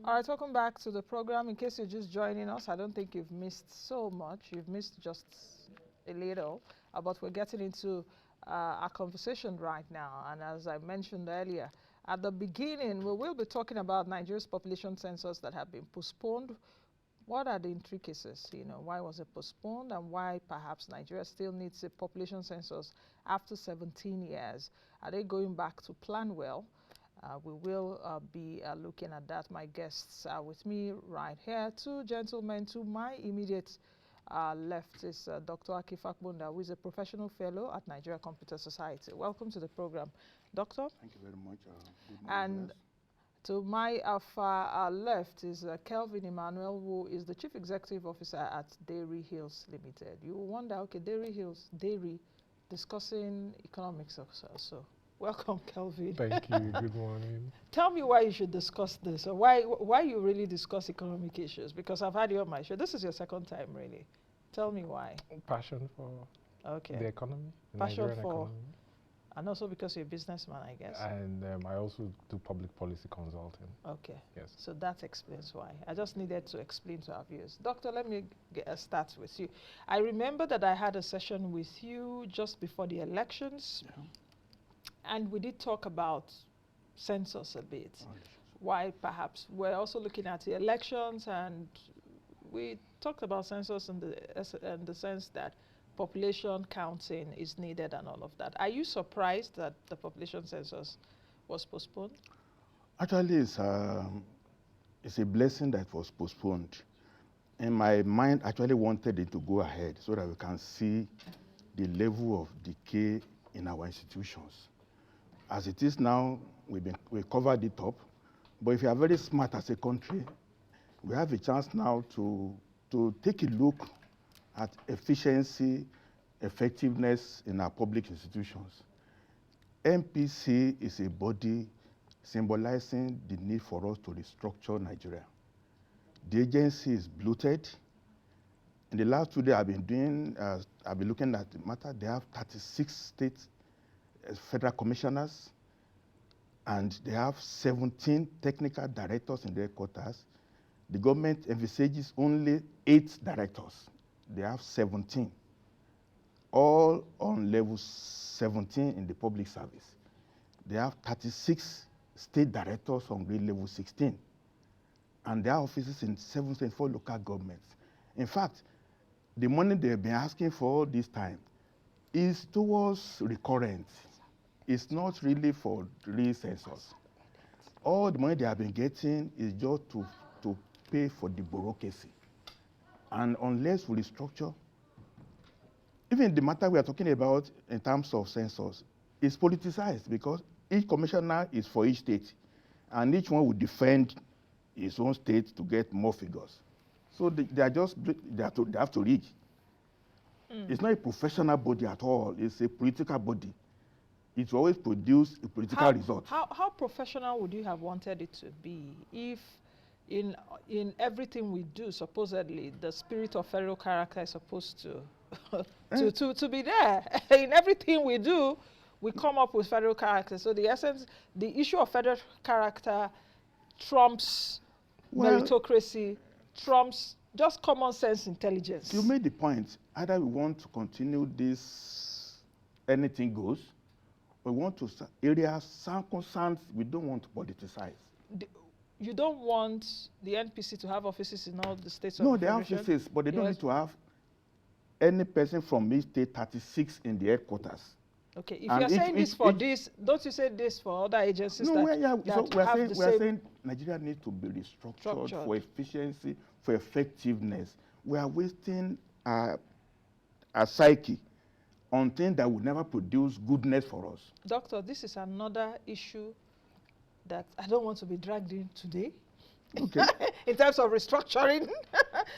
All right, welcome back to the program. In case you're just joining us, I don't think you've missed so much. You've missed just a little, but we're getting into our conversation right now. And as I mentioned earlier, at the beginning, we will be talking about Nigeria's population census that have been postponed. What are the intricacies? Why was it postponed and why perhaps Nigeria still needs a population census after 17 years? Are they going back to plan well? We will be looking at that. My guests are with me right here. Two gentlemen to my immediate left is Dr. Akifak Bunda, who is a professional fellow at Nigeria Computer Society. Welcome to the program, Doctor. Thank you very much. Good morning. And to my far left is Kelvin Emmanuel, who is the Chief Executive Officer at Dairy Hills Limited. You wonder, okay, Dairy Hills, dairy, discussing economics also. Welcome, Kelvin. Thank you. Good morning. Tell me why you should discuss this, or why you really discuss economic issues, because I've had you on my show. This is your second time, really. Tell me why. Passion for the economy, the Passion Nigerian for, economy. And also because you're a businessman, I guess. And I also do public policy consulting. Okay. Yes. So that explains why. I just needed to explain to our viewers. Doctor, let me start with you. I remember that I had a session with you just before the elections. Yeah. And we did talk about census a bit. Why perhaps we're also looking at the elections, and we talked about census in the sense that population counting is needed and all of that. Are you surprised that the population census was postponed? Actually, it's a blessing that was postponed. And my mind actually wanted it to go ahead so that we can see the level of decay in our institutions. As it is now, we covered it up. But if you are very smart as a country, we have a chance now to take a look at efficiency, effectiveness in our public institutions. MPC is a body symbolizing the need for us to restructure Nigeria. The agency is bloated. In the last 2 days I've been looking at the matter. They have 36 state federal commissioners, and they have 17 technical directors in their quarters. The government envisages only 8 directors. They have 17, all on level 17 in the public service. They have 36 state directors on grade level 16, and their offices in 774 local governments. In fact, the money they've been asking for all this time is towards recurrent. It's not really for real census. All the money they have been getting is just to pay for the bureaucracy. And unless we restructure, even the matter we are talking about in terms of census is politicized, because each commissioner is for each state, and each one will defend his own state to get more figures. So they have to reach. It's not a professional body at all. It's a political body. It will always produce a political result. How professional would you have wanted it to be if in everything we do, supposedly, the spirit of federal character is supposed to to be there? In everything we do, we come up with federal character. So the issue of federal character trumps meritocracy, trumps just common sense intelligence. You made the point. Either we want to continue this, anything goes, we want to areas, circumstances we don't want to politicize. You don't want the NPC to have offices in all the states of the Federation? No, they have offices, but they don't need to have any person from each state 36 in the headquarters. Okay, if you're saying this for this, don't you say this for other agencies? No, we're saying Nigeria needs to be restructured for efficiency, for effectiveness. We are wasting our psyche on things that will never produce goodness for us. Doctor, this is another issue that I don't want to be dragged in today. Okay. In terms of restructuring,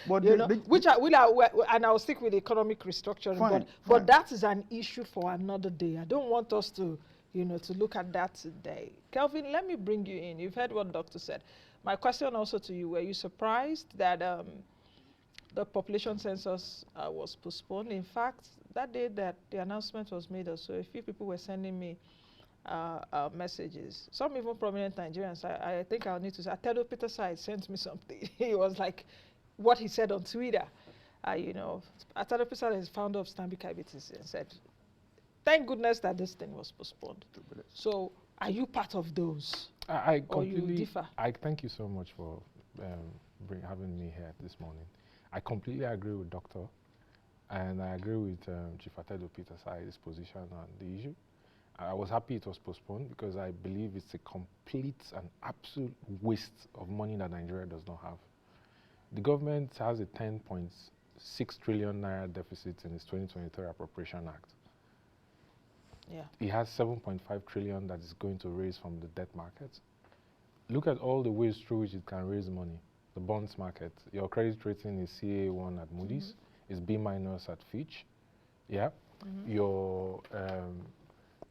but and I'll stick with economic restructuring. But that is an issue for another day. I don't want us to, to look at that today. Kelvin, let me bring you in. You've heard what Doctor said. My question also to you: were you surprised that the population census was postponed? In fact, that day that the announcement was made, also a few people were sending me messages. Some even prominent Nigerians, I think I'll need to say, Atedo Peter Side sent me something. He was like, what he said on Twitter. You know, Atedo Peter is founder of Stanbic IBTC and said, thank goodness that this thing was postponed. So, are you part of those? I or you completely, differ? I thank you so much for having me here this morning. I completely agree with Doctor, and I agree with Chief Atedo Peter Sai's position on the issue. I was happy it was postponed because I believe it's a complete and absolute waste of money that Nigeria does not have. The government has a 10.6 trillion naira deficit in its 2023 Appropriation Act. Yeah. It has 7.5 trillion that is going to raise from the debt market. Look at all the ways through which it can raise money. The bonds market, your credit rating is CA1 at Moody's, is B- at Fitch. Yeah. Your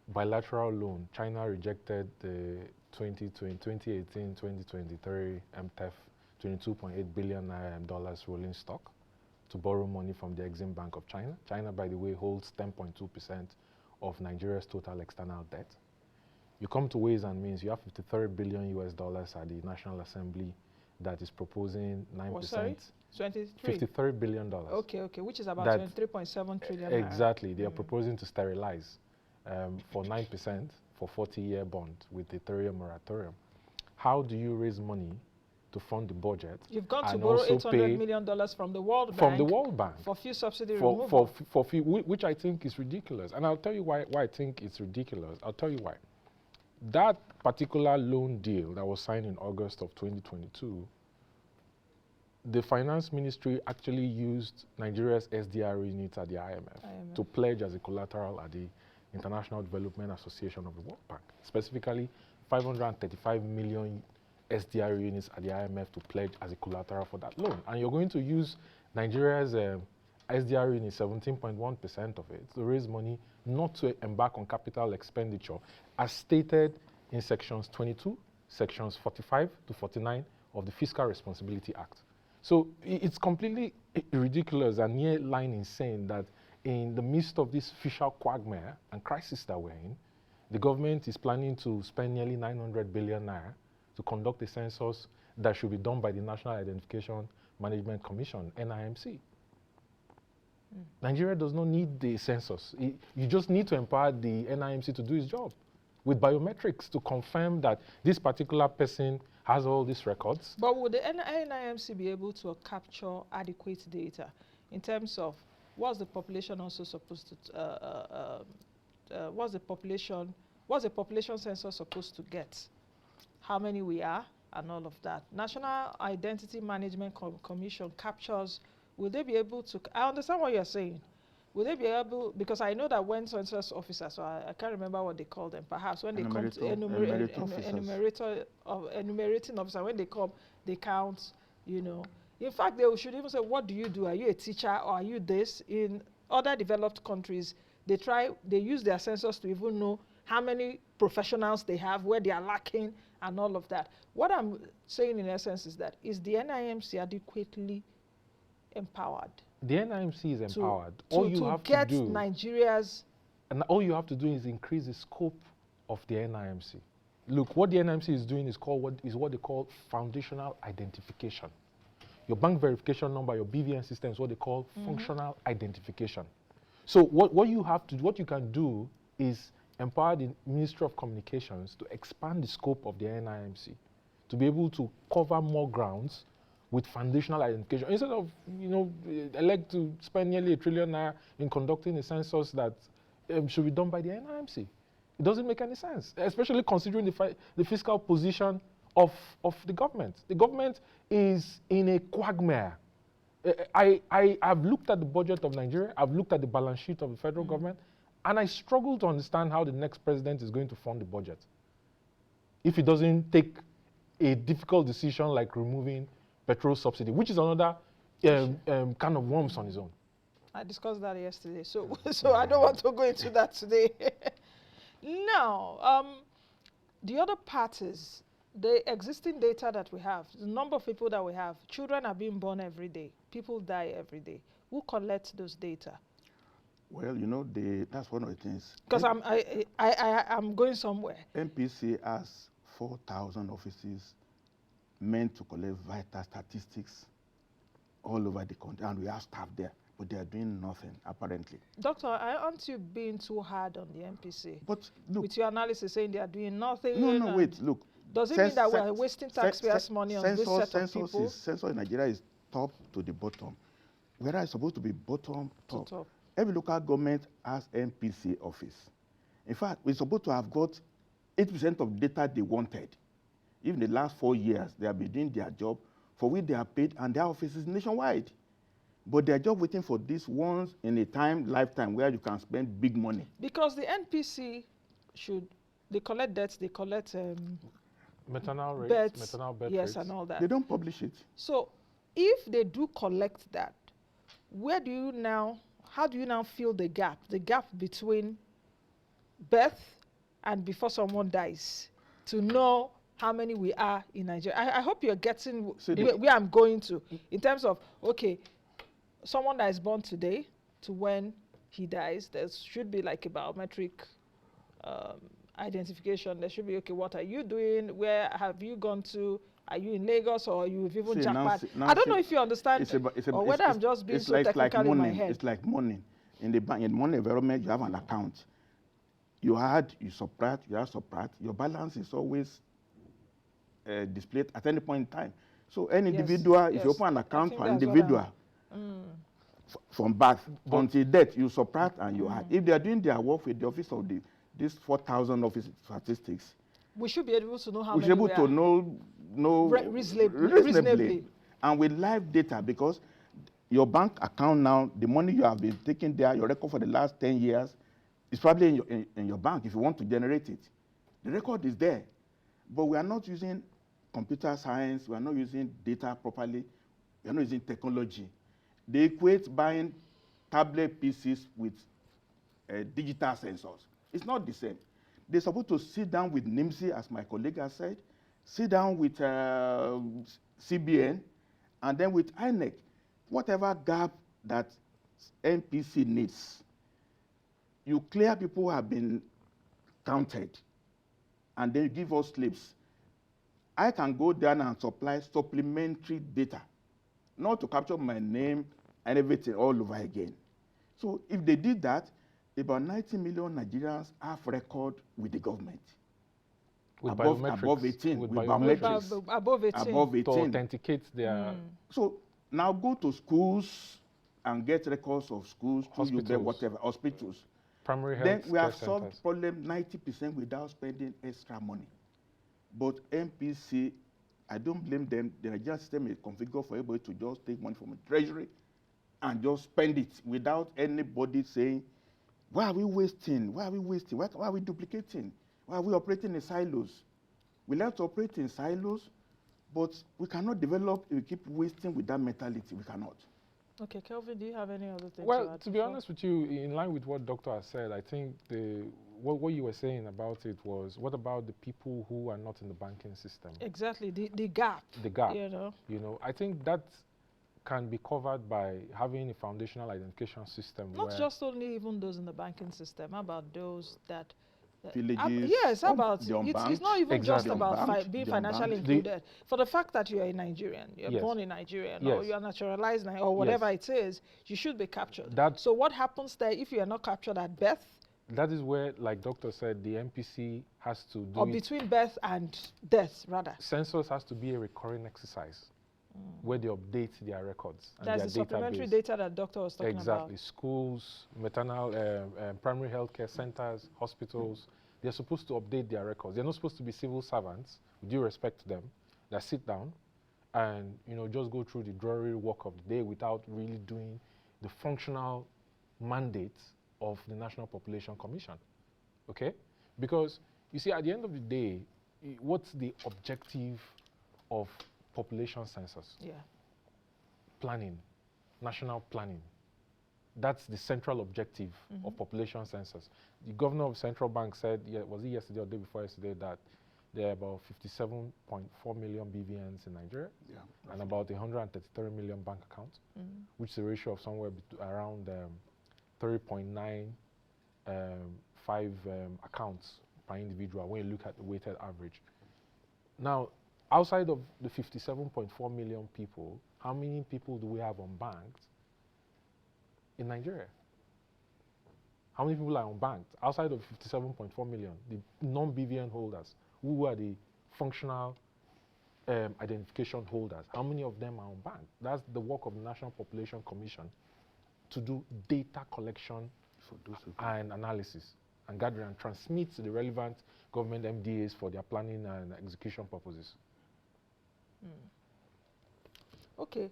bilateral loan, China rejected the 2018-2023 MTEF $22.8 billion rolling stock to borrow money from the Exim Bank of China. China, by the way, holds 10.2% of Nigeria's total external debt. You come to Ways and Means, you have $53 billion at the National Assembly that is proposing 9%. Oh, sorry? 23? $53 billion. Okay, which is about 23.7 trillion. Exactly. They are proposing to sterilize for 9% for 40-year bond with the 3-year moratorium. How do you raise money to fund the budget? You've got to borrow $800 million from the World Bank. From the World Bank. For fuel subsidy removal. For fuel, which I think is ridiculous. And I'll tell you why I think it's ridiculous. I'll tell you why. That particular loan deal that was signed in August of 2022, the Finance Ministry actually used Nigeria's SDR unit at the IMF to pledge as a collateral at the International Development Association of the World Bank, specifically 535 million SDR units at the IMF to pledge as a collateral for that loan. And you're going to use Nigeria's SDR unit, 17.1% of it, to raise money not to embark on capital expenditure, as stated in sections 22, sections 45 to 49 of the Fiscal Responsibility Act. So it's completely ridiculous and near-line insane that in the midst of this fiscal quagmire and crisis that we're in, the government is planning to spend nearly 900 billion naira to conduct a census that should be done by the National Identification Management Commission, NIMC. Nigeria does not need the census. You just need to empower the NIMC to do its job with biometrics to confirm that this particular person has all these records. But would the NIMC be able to capture adequate data in terms of what's the population also supposed to, what's the population census supposed to get? How many we are and all of that. National Identity Management Commission captures. Will they be able to, I understand what you're saying. Will they be able, because I know that when census officers, so I can't remember what they call them, perhaps when they come to enumerating officer, when they come, they count, you know. In fact, they should even say, what do you do? Are you a teacher or are you this? In other developed countries, they use their census to even know how many professionals they have, where they are lacking, and all of that. What I'm saying in essence is that, is the NIMC adequately empowered? The NIMC is empowered. All you have to do, Nigeria's, and all you have to do is increase the scope of the NIMC. Look, what the NIMC is doing is what they call foundational identification. Your bank verification number, your BVN system is what they call functional identification. So what you can do is empower the Ministry of Communications to expand the scope of the NIMC, to be able to cover more grounds with foundational identification. Instead of, elect to spend nearly $1 trillion in conducting a census that should be done by the NIMC. It doesn't make any sense, especially considering the fiscal position of the government. The government is in a quagmire. I've looked at the budget of Nigeria, I've looked at the balance sheet of the federal government, and I struggle to understand how the next president is going to fund the budget if he doesn't take a difficult decision like removing petrol subsidy, which is another kind of worms on his own. I discussed that yesterday, so I don't want to go into that today. Now, the other parties, the existing data that we have, the number of people that we have, children are being born every day, people die every day. Who collects those data? Well, that's one of the things. Because I'm going somewhere. MPC has 4,000 offices meant to collect vital statistics all over the country, and we have staff there, but they are doing nothing, apparently. Doctor, aren't you being too hard on the MPC? But look, with your analysis saying they are doing nothing. No, wait, look. Does it mean that we are wasting taxpayers' money on this set of people? Census in Nigeria is top to the bottom. Where it's supposed to be bottom, top. Every local government has MPC office. In fact, we're supposed to have got 80% of data they wanted. Even the last 4 years, they have been doing their job for which they are paid, and their office is nationwide. But they're just waiting for this once in a lifetime where you can spend big money. Because the NPC they collect debts, they collect maternal rates, beds, maternal bed yes, rates. and all that. They don't publish it. So if they do collect that, how do you now fill the gap between birth and before someone dies, to know how many we are in Nigeria? I hope you're getting where I'm going to, in terms of, okay, someone that is born today to when he dies, there should be like a biometric identification. There should be, okay, what are you doing? Where have you gone to? Are you in Lagos, or you've even jackpot? I don't know if you understand, or whether I'm just being so technical in my head. It's like money. In the bank, in money environment, you have an account. You add, you subtract, Your balance is always displayed at any point in time. So any individual, if you open an account for an individual, from birth until death, you subtract and you add. If they are doing their work with the office of these 4,000 office statistics, we should be able to know how many we should be able to know reasonably. And with live data, because your bank account now, the money you have been taking there, your record for the last 10 years, is probably in your bank if you want to generate it. The record is there. But we are not using computer science, we are not using data properly, we are not using technology. They equate buying tablet PCs with digital sensors. It's not the same. They're supposed to sit down with NIMSI, as my colleague has said, sit down with CBN, and then with INEC. Whatever gap that NPC needs, you clear people who have been counted, and then you give us slips. I can go down and supply supplementary data, not to capture my name and everything all over again. So if they did that, about 90 million Nigerians have record with the government. With above 18. With biometrics. Above 18. Above 18. To authenticate their... So now go to schools and get records of schools, hospitals. Primary health Then we have centers. solved problem 90% without spending extra money. But MPC, I don't blame them. The Nigerian system is configured for everybody to just take money from the treasury and just spend it without anybody saying, why are we wasting? Why are we wasting? Why are we duplicating? Why are we operating in silos? We like to operate in silos, but we cannot develop if we keep wasting with that mentality. We cannot. Okay, Kelvin, do you have any other thing Well, to be honest with you, in line with what Doctor has said, I think what you were saying about it was, what about the people who are not in the banking system? Exactly, the gap. The gap. You know, I think that can be covered by having a foundational identification system. Not just only even those in the banking system. How about those that villages? Yes, how about it's not even just about being financially included. For the fact that you are a Nigerian, you're born in Nigeria, or you are naturalized, or whatever it is, you should be captured. So what happens there if you are not captured at birth? That is where, like Doctor said, the MPC has to do or between birth and death, rather. Census has to be a recurring exercise where they update their records and That's their the supplementary data that Doctor was talking about. Exactly. Schools, maternal, primary health care centers, hospitals, they're supposed to update their records. They're not supposed to be civil servants, with due respect to them, that sit down and just go through the dreary work of the day without really doing the functional mandate of the National Population Commission. Okay? Because, you see, at the end of the day, what's the objective of population census? Planning, national planning. That's the central objective of population census. The governor of Central Bank said, was it yesterday or the day before yesterday, that there are about 57.4 million BVNs in Nigeria and about 133 million bank accounts, which is a ratio of somewhere around 3.95 accounts per individual when you look at the weighted average. Now, outside of the 57.4 million people, how many people do we have unbanked in Nigeria? How many people are unbanked? Outside of 57.4 million, the non-BVN holders, who are the functional identification holders, how many of them are unbanked? That's the work of the National Population Commission to do data collection For those who and analysis and gather and transmit to the relevant government MDAs for their planning and execution purposes. Okay,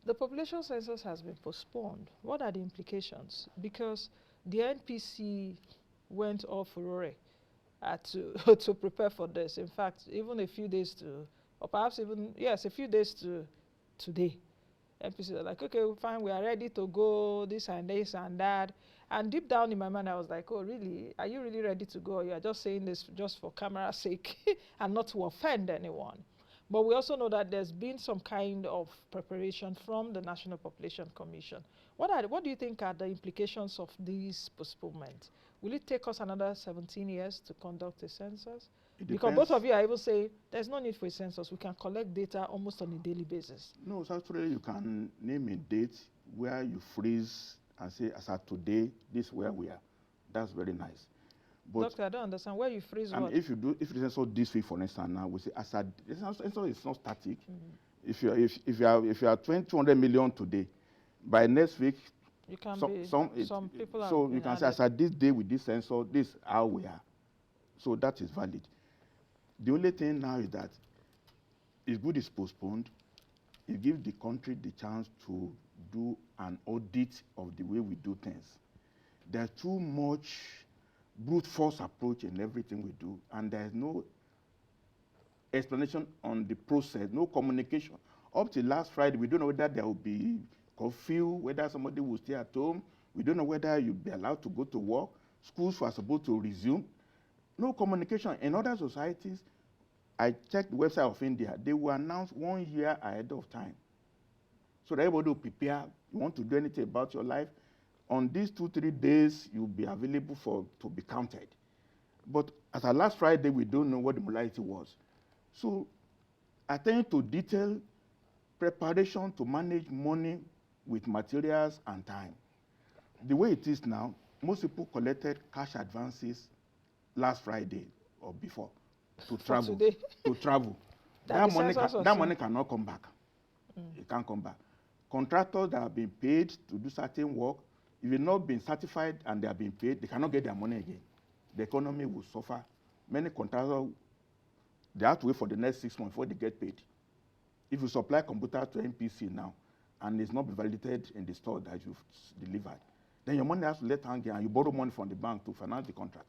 the population census has been postponed. What are the implications? Because the NPC went all furore to to prepare for this. In fact, even a few days to, or perhaps even, yes, a few days to today, NPC were like, okay, fine, we are ready to go, this and that. And deep down in my mind, I was like, oh, really? Are you really ready to go? You are just saying this just for camera's sake and not to offend anyone. But we also know that there's been some kind of preparation from the National Population Commission. What do you think are the implications of these postponements? Will it take us another 17 years to conduct a census? Because both of you are even saying there's no need for a census. We can collect data almost on a daily basis. No, so actually you can name a date where you freeze and say, as of today, this is where we are. That's very nice. But Doctor, I don't understand. Where you freeze what? if you census this week, for instance, now we say, as a census is not static. If you are 200 million today, by next week, You can some people are so you can say, as at this day with this sensor, this is how we are. So that is valid. The only thing now is that it's good it's postponed. It gives the country the chance to do an audit of the way we do things. There's too much brute force approach in everything we do, and there's no explanation on the process, no communication. Up till last Friday, we don't know whether there will be curfew, whether somebody will stay at home. We don't know whether you'll be allowed to go to work. Schools were supposed to resume. No communication. In other societies, I checked the website of India, they will announce 1 year ahead of time. So that everybody will prepare. You want to do anything about your life, on these 2-3 days, you'll be available to be counted. But as of last Friday, we don't know what the modality was. So attend to detail preparation to manage money with materials and time. The way it is now, most people collected cash advances last Friday or before to travel. To travel. That money cannot come back. It can't come back. Contractors that have been paid to do certain work, if they've not been certified and they have been paid, they cannot get their money again. The economy will suffer. Many contractors, they have to wait for the next 6 months before they get paid. If you supply computer to NPC now, and it's not been validated in the store that you've delivered, then your money has to let hang and you borrow money from the bank to finance the contract.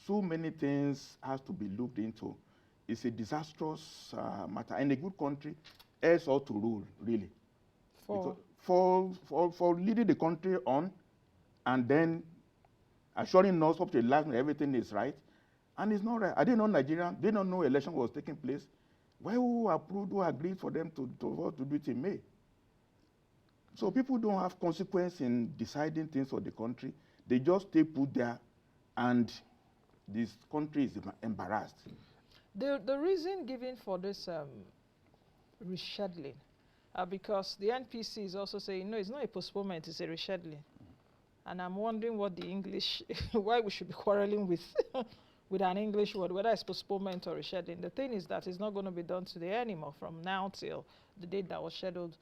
So many things has to be looked into. It's a disastrous matter. In a good country, heirs ought to rule, really. For leading the country on, and then assuring us up to the last minute everything is right, and it's not right. I didn't know Nigeria, they don't know election was taking place. Why who approved, who agreed for them to do it in May? So people don't have consequence in deciding things for the country. They just stay put there, and this country is embarrassed. The reason given for this rescheduling, because the NPC is also saying, no, it's not a postponement, it's a rescheduling. And I'm wondering what the English, why we should be quarreling with with an English word, whether it's postponement or rescheduling. The thing is that it's not going to be done today anymore, from now till the date that was scheduled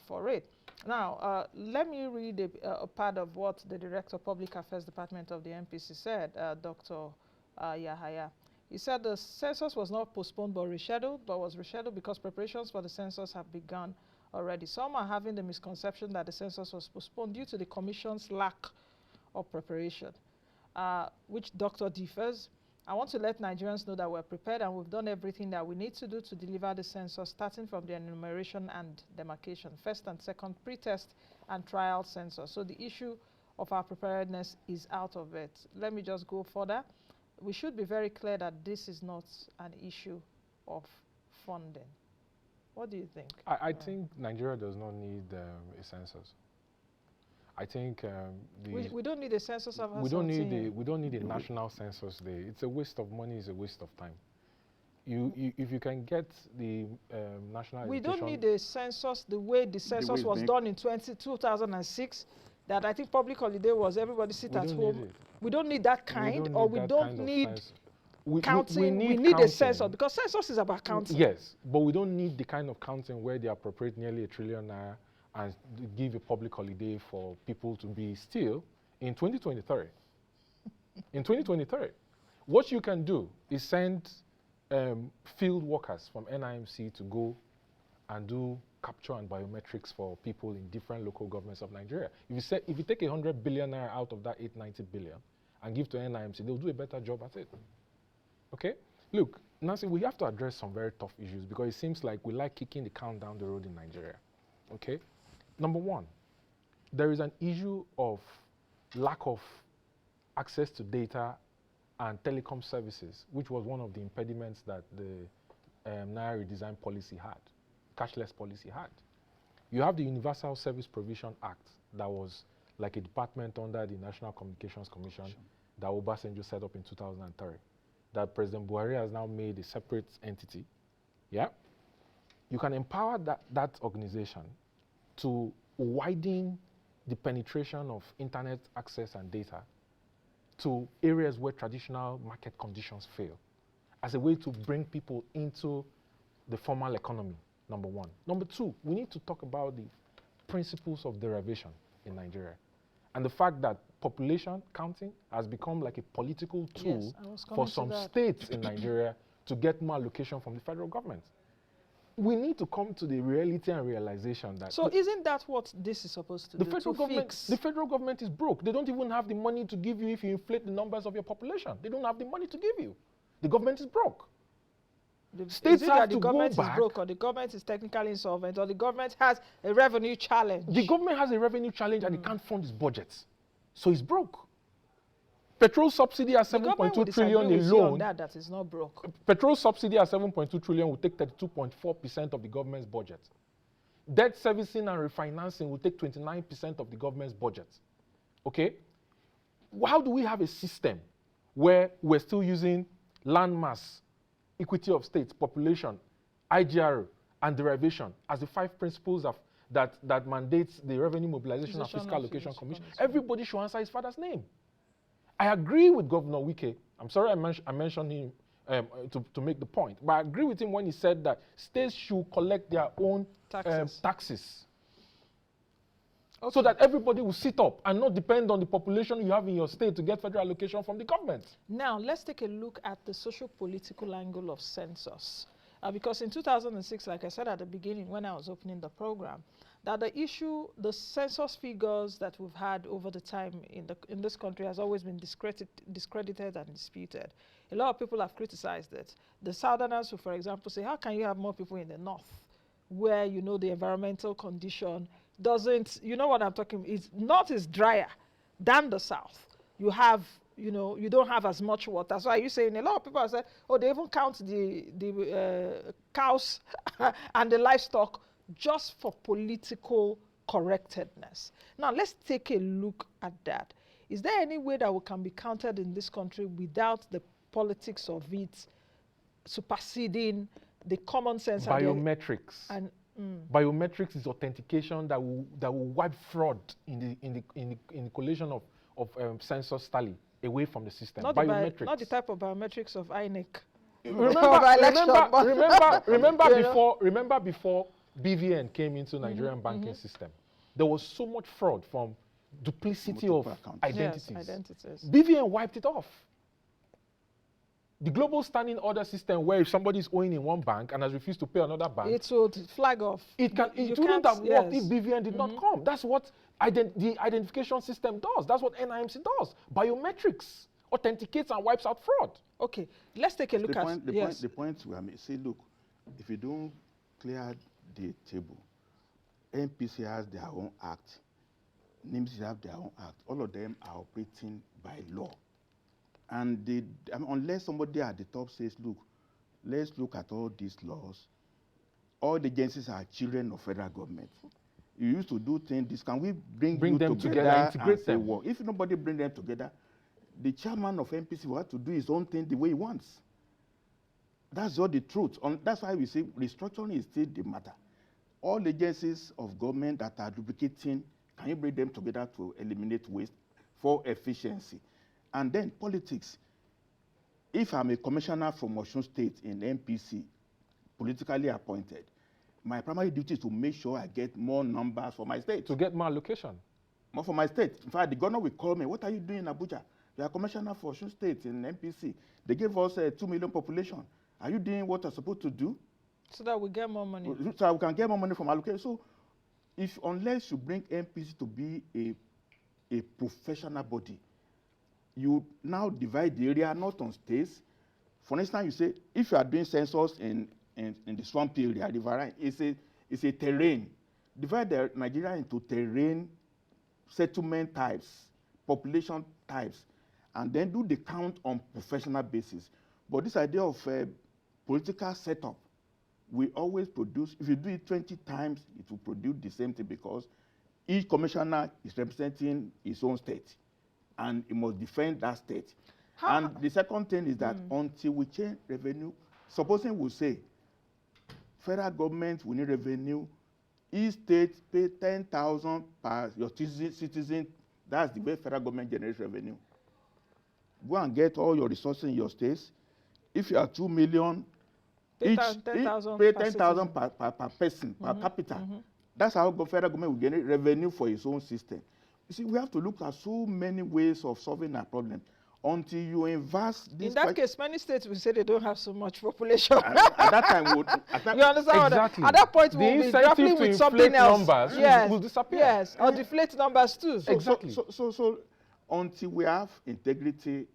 for it. Now, let me read a part of what the Director of Public Affairs Department of the NPC said, Dr. Yahaya. He said the census was not postponed but rescheduled, but was rescheduled because preparations for the census have begun already. Some are having the misconception that the census was postponed due to the Commission's lack of preparation, which Dr. differs. I want to let Nigerians know that we're prepared and we've done everything that we need to do to deliver the census, starting from the enumeration and demarcation, first and second pre-test and trial census. So the issue of our preparedness is out of it. Let me just go further. We should be very clear that this is not an issue of funding. What do you think? I think Nigeria does not need a census. I think We don't need a census of we don't need a national census day. It's a waste of money. It's a waste of time. If you can get the national We education, don't need a census the way the census was done in 2006. That I think public holiday was everybody sit at home. We don't need that kind, or we don't need counting. We need a census because census is about counting. Yes, but we don't need the kind of counting where they appropriate nearly $1 trillion and give a public holiday for people to be still in 2023. In 2023, what you can do is send field workers from NIMC to go and do capture and biometrics for people in different local governments of Nigeria. If you take 100 billion naira out of that 890 billion and give to NIMC, they'll do a better job at it. Okay? Look, Nancy, we have to address some very tough issues because it seems like we like kicking the can down the road in Nigeria. Okay? Number one, there is an issue of lack of access to data and telecom services, which was one of the impediments that the Naira redesign policy had, cashless policy had. You have the Universal Service Provision Act that was like a department under the National Communications Commission that Obasanjo set up in 2003, that President Buhari has now made a separate entity. Yeah? You can empower that organization to widen the penetration of internet access and data to areas where traditional market conditions fail as a way to bring people into the formal economy, number one. Number two, we need to talk about the principles of derivation in Nigeria and the fact that population counting has become like a political tool for some states in Nigeria to get more allocation from the federal government. We need to come to the reality and realization that... So isn't that what this is supposed to do? The federal government is broke. They don't even have the money to give you if you inflate the numbers of your population. They don't have the money to give you. The government is broke. States have to go back. The government is broke, or the government is technically insolvent, or the government has a revenue challenge. The government has a revenue challenge and it can't fund its budgets. So it's broke. Petrol subsidy at 7.2 trillion alone. That is not broke. Petrol subsidy at 7.2 trillion will take 32.4% of the government's budget. Debt servicing and refinancing will take 29% of the government's budget. Okay? How do we have a system where we're still using land mass, equity of states, population, IGR, and derivation as the 5 principles of that mandates the Revenue Mobilization and Fiscal Allocation Commission? Everybody should answer his father's name. I agree with Governor Wike. I'm sorry I mentioned him to make the point, but I agree with him when he said that states should collect their own taxes. So that everybody will sit up and not depend on the population you have in your state to get federal allocation from the government. Now, let's take a look at the socio-political angle of census. Because in 2006, like I said at the beginning when I was opening the program, that the census figures that we've had over the time in this country has always been discredited and disputed. A lot of people have criticized it. The Southerners who, for example, say, how can you have more people in the North where, you know, the environmental condition doesn't, you know what I'm talking about, North is drier than the South. You have, you know, you don't have as much water. So are you saying, a lot of people have said, oh, they even count the cows and the livestock just for political correctness. Now, let's take a look at that. Is there any way that we can be counted in this country without the politics of it superseding the common sense? Biometrics. Biometrics is authentication that will wipe fraud in the collation of census tally away from the system. Not biometrics. Not the type of biometrics of INEC. Remember before BVN came into Nigerian banking system, there was so much fraud from duplicity of identities. Yes, identities. BVN wiped it off. The global standing order system, where if somebody is owing in one bank and has refused to pay another bank, it would flag off. It wouldn't have worked if BVN did not come. That's what the identification system does. That's what NIMC does. Biometrics authenticates and wipes out fraud. Okay, let's take a look at the point we are see, look, if you don't clear the table, NPC has their own act, NIMC have their own act. All of them are operating by law. And unless somebody at the top says, look, let's look at all these laws, all the agencies are children of federal government. You used to do things. This can we bring you them together, and integrate say them. work? If nobody bring them together, the chairman of MPC will have to do his own thing the way he wants. That's all the truth. That's why we say restructuring is still the matter. All agencies of government that are duplicating, can you bring them together to eliminate waste for efficiency? And then politics. If I'm a commissioner from Osun State in MPC, politically appointed, my primary duty is to make sure I get more numbers for my state. To get more allocation. More for my state. In fact, the governor will call me, what are you doing in Abuja? You are commissioner for Osun State in MPC. They gave us a 2 million population. Are you doing what you're supposed to do? So that we get more money. So we can get more money from allocation. So unless you bring MPC to be a professional body, you now divide the area not on states. For instance, you say, if you are doing census in the swamp area, the riverine, it's a terrain. Divide Nigeria into terrain, settlement types, population types, and then do the count on professional basis. But this idea of political setup, we always produce, if you do it 20 times, it will produce the same thing because each commissioner is representing his own state and he must defend that state. And the second thing is that until we change revenue, supposing we say federal government will need revenue, each state pay 10,000 per your citizen, that's the way federal government generates revenue. Go and get all your resources in your states. If you are 2 million, Pay each 10,000 pay per 10,000 per person, per capita. That's how the federal government will generate revenue for its own system. You see, we have to look at so many ways of solving our problem until you invest this. In that case, many states will say they don't have so much population. At that time, you understand? Exactly. At that point, we'll be grappling with something else. Numbers yes. will disappear. Yes, or deflate numbers too. Exactly. So until we have integrity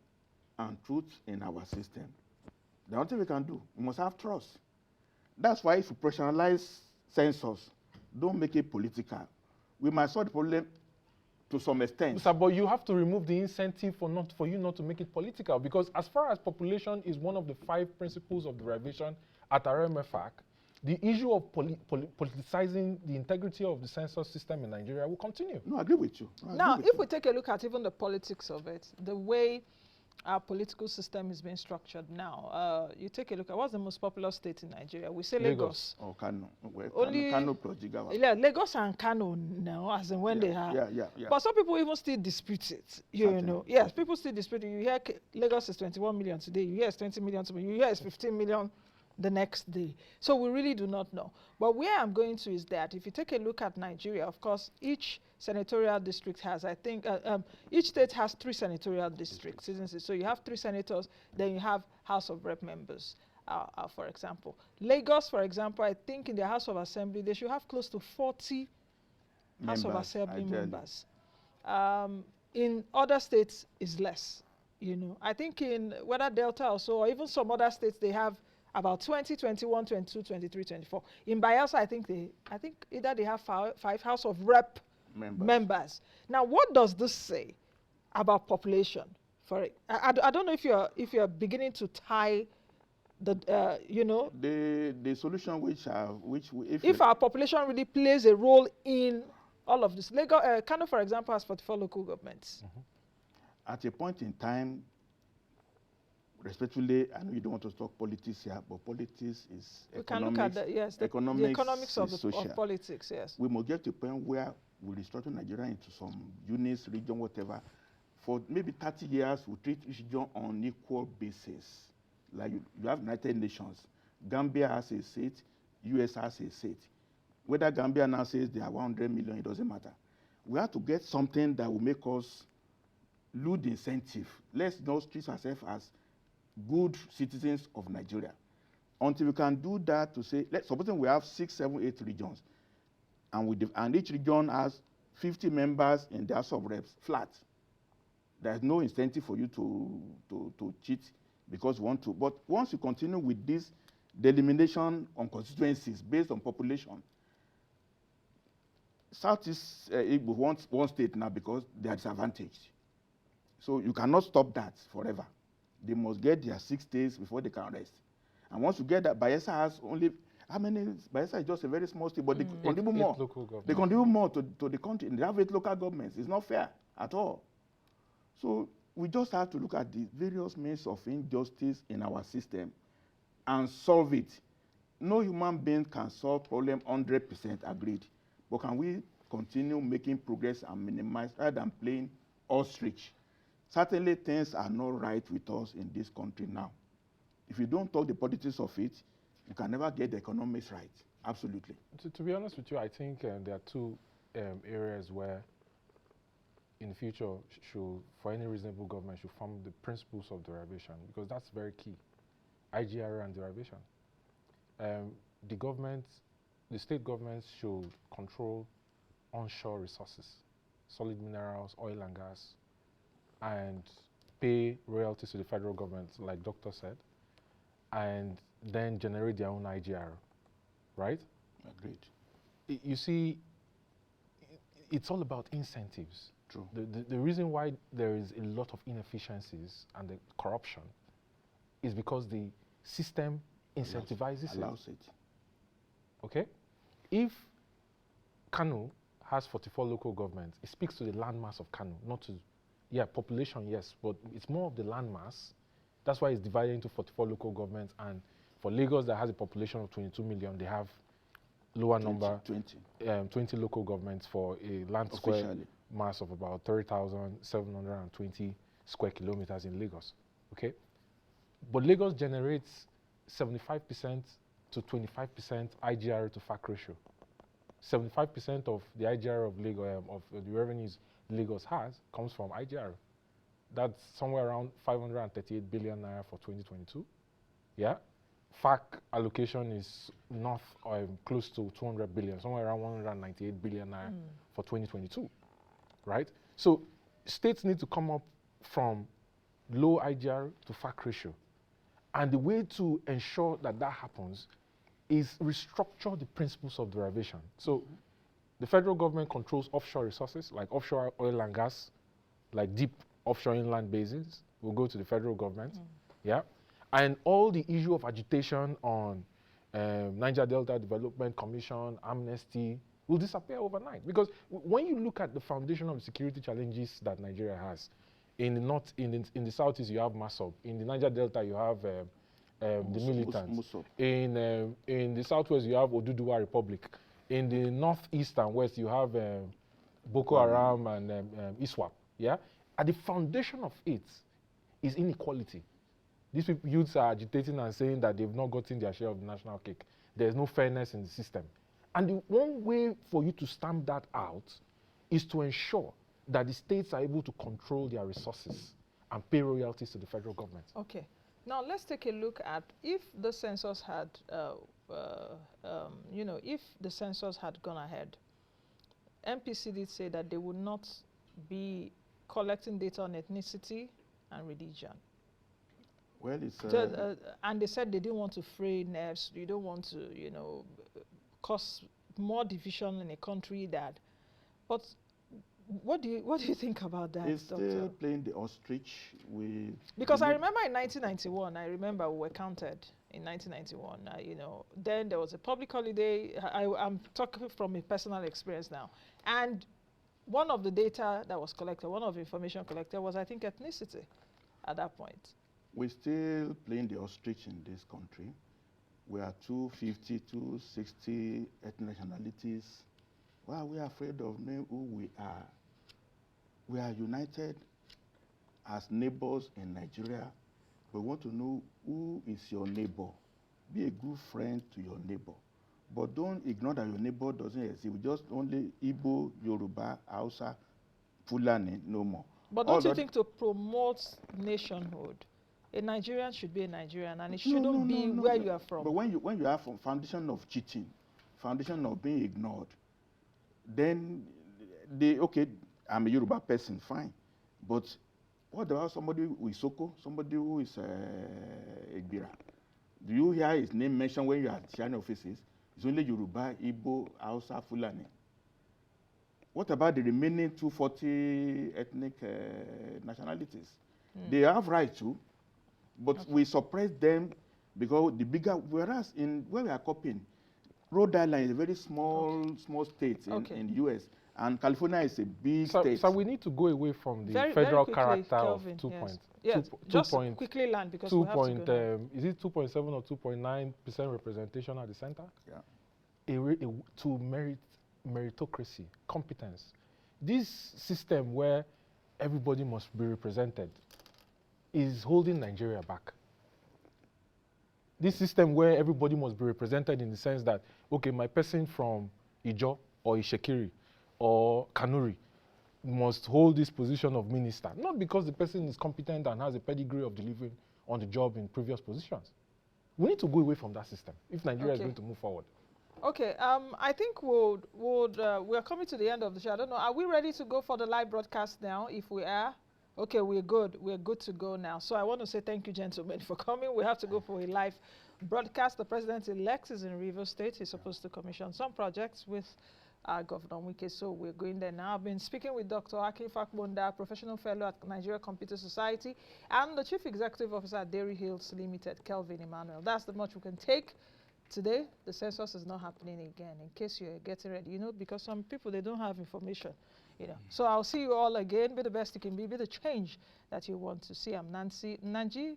and truth in our system, the only thing we can do, we must have trust. That's why if you personalize census, don't make it political. We might solve the problem to some extent. Sir, but you have to remove the incentive for you not to make it political, because as far as population is one of the 5 principles of derivation at RMFAC, the issue of politicizing the integrity of the census system in Nigeria will continue. No, I agree with you. Now, if we take a look at even the politics of it, the way our political system is being structured now, you take a look at what's the most popular state in Nigeria? We say Lagos. Or Kano. Well, Only Kano plus Jigawa. Yeah, Lagos and Kano now, as in when they have. Yeah. But some people even still dispute it. You know, yes, people still dispute it. You hear Lagos is 21 million today. You hear it's 20 million tomorrow. You hear it's 15 million the next day. So we really do not know. But where I'm going to is that if you take a look at Nigeria, of course, each senatorial district has, I think, each state has 3 senatorial districts, isn't it? So you have 3 senators, then you have House of Rep members, for example. Lagos, for example, I think in the House of Assembly, they should have close to 40 House of Assembly members. In other states, is less. You know, I think in whether Delta or so, or even some other states, they have about 20, 21, 22, 23, 24. In Bayelsa, I think either they have 5 House of Rep members. Now, what does this say about population? For it, I don't know if you're beginning to tie the you know, the solution if our population really plays a role in all of this. Kano, for example, has 44 local governments. At a point in time, respectfully, I know you don't want to talk politics here, but politics is we can look at the economics of politics, yes. We must get to a point where we restructure Nigeria into some units, region, whatever. For maybe 30 years, we treat each region on equal basis. Like you have United Nations. Gambia has a seat, US has a seat. Whether Gambia now says they are 100 million, it doesn't matter. We have to get something that will make us lose the incentive. Let's not treat ourselves as good citizens of Nigeria. Until we can do that, to say, supposing we have 6, 7, 8 regions, and each region has 50 members in the House of Reps, flat. There's no incentive for you to cheat because you want to. But once you continue with this delimitation on constituencies based on population, Southeast Igbo wants one state now because they are disadvantaged. So you cannot stop that forever. They must get their 6 states before they can rest. And once you get that, Bayelsa has only, How many? Bayelsa is just a very small state, but they contribute Eight more. local governments. They contribute more to the country. They have 8 local governments. It's not fair at all. So we just have to look at the various means of injustice in our system and solve it. No human being can solve problem 100% agreed. But can we continue making progress and minimize rather than playing ostrich? Certainly things are not right with us in this country now. If you don't talk the politics of it, you can never get the economics right. Absolutely. To be honest with you, I think there are two areas where in the future for any reasonable government should form the principles of derivation, because that's very key. IGR and derivation. The state governments should control onshore resources, solid minerals, oil and gas, and pay royalties to the federal government, like Doctor said, and then generate their own IGR, right? Agreed. You see, it's all about incentives. True. The reason why there is a lot of inefficiencies and the corruption is because the system incentivizes allows it. Okay? If Kano has 44 local governments, it speaks to the landmass of Kano, not to, population, yes, but it's more of the landmass. That's why it's divided into 44 local governments, and for Lagos that has a population of 22 million, they have lower 20 local governments for a land square mass of about 30,720 square kilometers in Lagos. Okay? But Lagos generates 75% to 25% IGR to FAC ratio. 75% of the IGR of Lagos, of the revenues Lagos has, comes from IGR. That's somewhere around 538 billion naira for 2022. Yeah? FAC allocation is north close to 200 billion, somewhere around 198 billion naira for 2022. Right? So states need to come up from low IGR to FAC ratio. And the way to ensure that that happens is restructure the principles of derivation. So the federal government controls offshore resources, like offshore oil and gas, like deep offshore inland basins will go to the federal government. Yeah. And all the issue of agitation on Niger Delta Development Commission, amnesty, will disappear overnight. Because when you look at the foundation of the security challenges that Nigeria has, in the north, in the southeast, you have MASOB. In the Niger Delta, you have the militants. In the southwest, you have Oduduwa Republic. In the northeast and west, you have Boko Haram and ISWAP. Yeah? At the foundation of it is inequality. These youths are agitating and saying that they've not gotten their share of the national cake. There's no fairness in the system. And the one way for you to stamp that out is to ensure that the states are able to control their resources and pay royalties to the federal government. Okay. Now let's take a look at if the census had, if the census had gone ahead. MPC did say that they would not be collecting data on ethnicity and religion. Well, it's and they said they didn't want to fray nerves. You don't want to, cause more division in a country but what do you think about that, it's Doctor? still playing the ostrich. Because I remember in 1991, we were counted in 1991. Then there was a public holiday. I'm talking from a personal experience now. And one of the data that was collected, one of the information collected was, I think, ethnicity at that point. We're still playing the ostrich in this country. We are 250, 260 ethnic nationalities. Why are we afraid of knowing who we are? We are united as neighbors in Nigeria. We want to know who is your neighbor. Be a good friend to your neighbor. But don't ignore that your neighbor doesn't exist. We just only Igbo, Yoruba, Hausa, Fulani, no more. But don't you think to promote nationhood, a Nigerian should be a Nigerian, and it shouldn't be where you are from? But when you have a foundation of cheating, foundation of being ignored, then I'm a Yoruba person, fine. But what about somebody who is Soko, somebody who is Egbira? Do you hear his name mentioned when you are sharing offices? It's only Yoruba, Igbo, Hausa, Fulani. What about the remaining 240 ethnic nationalities? They have right to, but we suppress them because whereas where we are copying, Rhode Island is a very small state in the U.S. and California is a big state. So we need to go away from the very federal quickly, character Kelvin, of 2 yes. point. Yes, just quickly land because we have to go is it 2.7 or 2.9% representation at the center? Yeah. To meritocracy, competence. This system where everybody must be represented is holding Nigeria back. This system where everybody must be represented in the sense that, okay, my person from Ijo or Ishekiri or Kanuri must hold this position of minister, not because the person is competent and has a pedigree of delivering on the job in previous positions. We need to go away from that system if Nigeria is going to move forward. Okay, I think we're coming to the end of the show. I don't know, are we ready to go for the live broadcast now? If we are, okay, we're good to go now. So I want to say thank you, gentlemen, for coming. We have to go for a live broadcast. The president-elect is in Rivers State. He's supposed to commission some projects with Governor Wike, so we're going there now. I've been speaking with Dr. Akin Fakbonda, Professional Fellow at Nigeria Computer Society, and the Chief Executive Officer at Dairy Hills Limited, Kelvin Emmanuel. That's the much we can take. Today, the census is not happening again, in case you're getting ready, because some people, they don't have information, So I'll see you all again. Be the best you can be the change that you want to see. I'm Nancy Nanji.